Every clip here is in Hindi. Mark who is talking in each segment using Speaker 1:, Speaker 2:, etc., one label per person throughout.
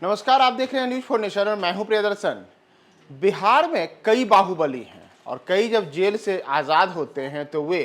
Speaker 1: नमस्कार, आप देख रहे हैं न्यूज फॉर नेशन और मैं हूं प्रियदर्शन। बिहार में कई बाहुबली हैं और कई जब जेल से आज़ाद होते हैं तो वे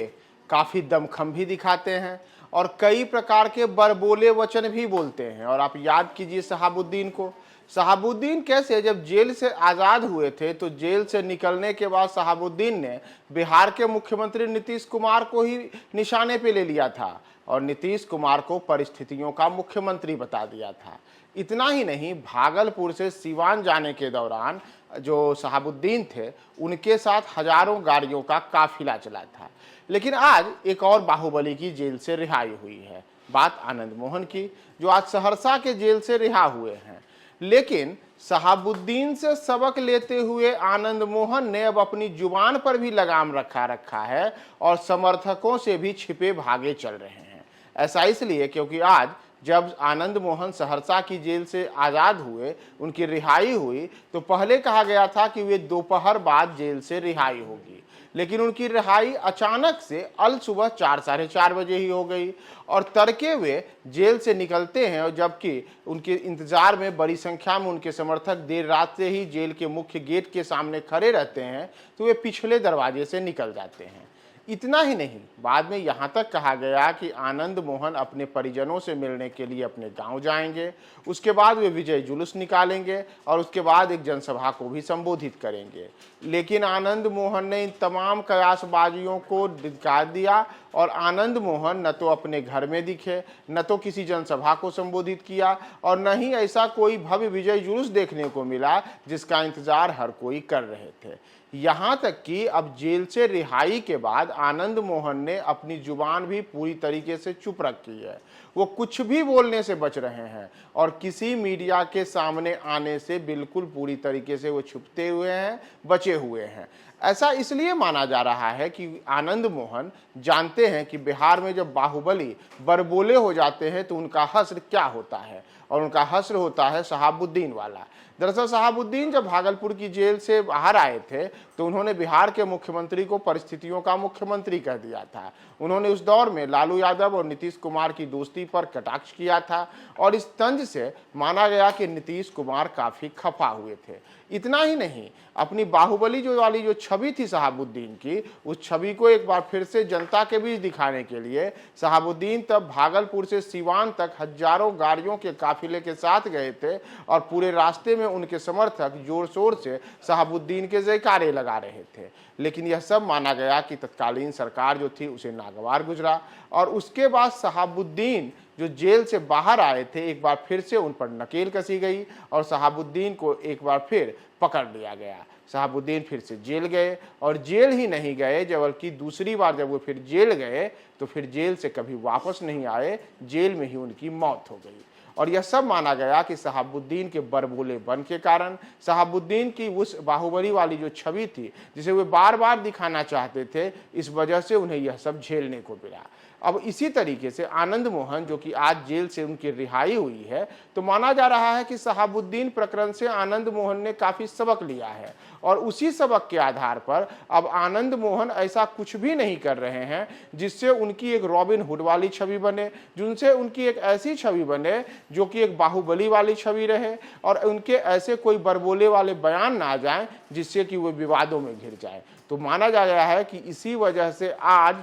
Speaker 1: काफ़ी दमखम भी दिखाते हैं और कई प्रकार के बड़बोले वचन भी बोलते हैं। और आप याद कीजिए शहाबुद्दीन को। शहाबुद्दीन कैसे जब जेल से आज़ाद हुए थे तो जेल से निकलने के बाद शहाबुद्दीन ने बिहार के मुख्यमंत्री नीतीश कुमार को ही निशाने पे ले लिया था और नीतीश कुमार को परिस्थितियों का मुख्यमंत्री बता दिया था। इतना ही नहीं, भागलपुर से सीवान जाने के दौरान जो शहाबुद्दीन थे उनके साथ हजारों गाड़ियों का काफिला चला था। लेकिन आज एक और बाहुबली की जेल से रिहाई हुई है। बात आनंद मोहन की, जो आज सहरसा के जेल से रिहा हुए हैं। लेकिन शहाबुद्दीन से सबक लेते हुए आनंद मोहन ने अब अपनी जुबान पर भी लगाम रखा है और समर्थकों से भी छिपे भागे चल रहे हैं। ऐसा इसलिए क्योंकि आज जब आनंद मोहन सहरसा की जेल से आज़ाद हुए, उनकी रिहाई हुई, तो पहले कहा गया था कि वे दोपहर बाद जेल से रिहाई होगी। लेकिन उनकी रिहाई अचानक से अल सुबह 4 साढ़े 4 बजे ही हो गई और तड़के वे जेल से निकलते हैं। और जबकि उनके इंतजार में बड़ी संख्या में उनके समर्थक देर रात से ही जेल के मुख्य गेट के सामने खड़े रहते हैं, तो वे पिछले दरवाजे से निकल जाते हैं। इतना ही नहीं, बाद में यहाँ तक कहा गया कि आनंद मोहन अपने परिजनों से मिलने के लिए अपने गांव जाएंगे, उसके बाद वे विजय जुलूस निकालेंगे और उसके बाद एक जनसभा को भी संबोधित करेंगे। लेकिन आनंद मोहन ने इन तमाम कयासबाजियों को धिक्कार दिया और आनंद मोहन न तो अपने घर में दिखे, न तो किसी जनसभा को संबोधित किया और न ही ऐसा कोई भव्य विजय जुलूस देखने को मिला जिसका इंतजार हर कोई कर रहे थे। यहाँ तक कि अब जेल से रिहाई के बाद आनंद मोहन ने अपनी जुबान भी पूरी तरीके से चुप रखी है। वो कुछ भी बोलने से बच रहे हैं और किसी मीडिया के सामने आने से बिल्कुल पूरी तरीके से वो छुपते हुए हैं, बचे हुए हैं। ऐसा इसलिए माना जा रहा है कि आनंद मोहन जानते हैं कि बिहार में जब बाहुबली बड़बोले हो जाते हैं तो उनका हश्र क्या होता है, और उनका हश्र होता है शहाबुद्दीन वाला। दरअसल शहाबुद्दीन जब भागलपुर की जेल से बाहर आए थे तो उन्होंने बिहार के मुख्यमंत्री को परिस्थितियों का मुख्यमंत्री कह दिया था। उन्होंने उस दौर में लालू यादव और नीतीश कुमार की दोस्ती पर कटाक्ष किया था और इस तंज से माना गया कि नीतीश कुमार काफी खफा हुए थे। इतना ही नहीं, अपनी बाहुबली जो छवि थी शहाबुद्दीन की, उस छवि को एक बार फिर से जनता के बीच दिखाने के लिए शहाबुद्दीन तब भागलपुर से सीवान तक हजारों गाड़ियों के काफिले के साथ गए थे और पूरे रास्ते में उनके समर्थक जोर शोर से शहाबुद्दीन के जयकारे लगा रहे थे। लेकिन यह सब माना गया कि तत्कालीन सरकार जो थी उसे नागवार गुजरा और उसके बाद शहाबुद्दीन जो जेल से बाहर आए थे, एक बार फिर से उन पर नकेल कसी गई और शहाबुद्दीन को एक बार फिर पकड़ लिया गया। शहाबुद्दीन फिर से जेल गए और जेल ही नहीं गए, बल्कि दूसरी बार जब वो फिर जेल गए तो फिर जेल से कभी वापस नहीं आए, जेल में ही उनकी मौत हो गई। और यह सब माना गया कि शहाबुद्दीन के बड़बोले बन के कारण, शहाबुद्दीन की उस बाहुबली वाली जो छवि थी जिसे वे बार बार दिखाना चाहते थे, इस वजह से उन्हें यह सब झेलने को मिला। अब इसी तरीके से आनंद मोहन जो कि आज जेल से उनकी रिहाई हुई है, तो माना जा रहा है कि शहाबुद्दीन प्रकरण से आनंद मोहन ने काफी सबक लिया है और उसी सबक के आधार पर अब आनंद मोहन ऐसा कुछ भी नहीं कर रहे हैं जिससे उनकी एक रॉबिन हुड वाली छवि बने, जिनसे उनकी एक ऐसी छवि बने जो कि एक बाहुबली वाली छवि रहे और उनके ऐसे कोई बड़बोले वाले बयान ना आ जाएं जिससे कि वो विवादों में घिर जाए। तो माना जा रहा है कि इसी वजह से आज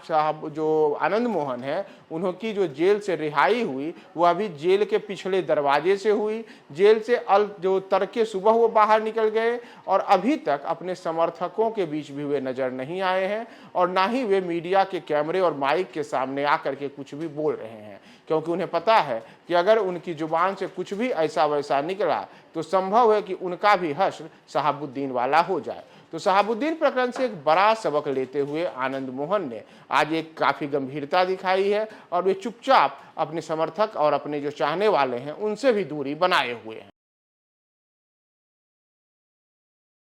Speaker 1: जो आनंद मोहन है, उनकी जो जेल से रिहाई हुई वो अभी जेल के पिछले दरवाजे से हुई। जेल से जो तड़के सुबह वो बाहर निकल गए और अभी तक अपने समर्थकों के बीच भी वे नजर नहीं आए हैं और ना ही वे मीडिया के कैमरे और माइक के सामने आकर के कुछ भी बोल रहे हैं, क्योंकि उन्हें पता है कि अगर उनकी जुबान से कुछ भी ऐसा वैसा निकला तो संभव है कि उनका भी हश्र शहाबुद्दीन वाला हो जाए। तो शहाबुद्दीन प्रकरण से एक बड़ा सबक लेते हुए आनंद मोहन ने आज एक काफी गंभीरता दिखाई है और वे चुपचाप अपने समर्थक और अपने जो चाहने वाले हैं उनसे भी दूरी बनाए हुए हैं।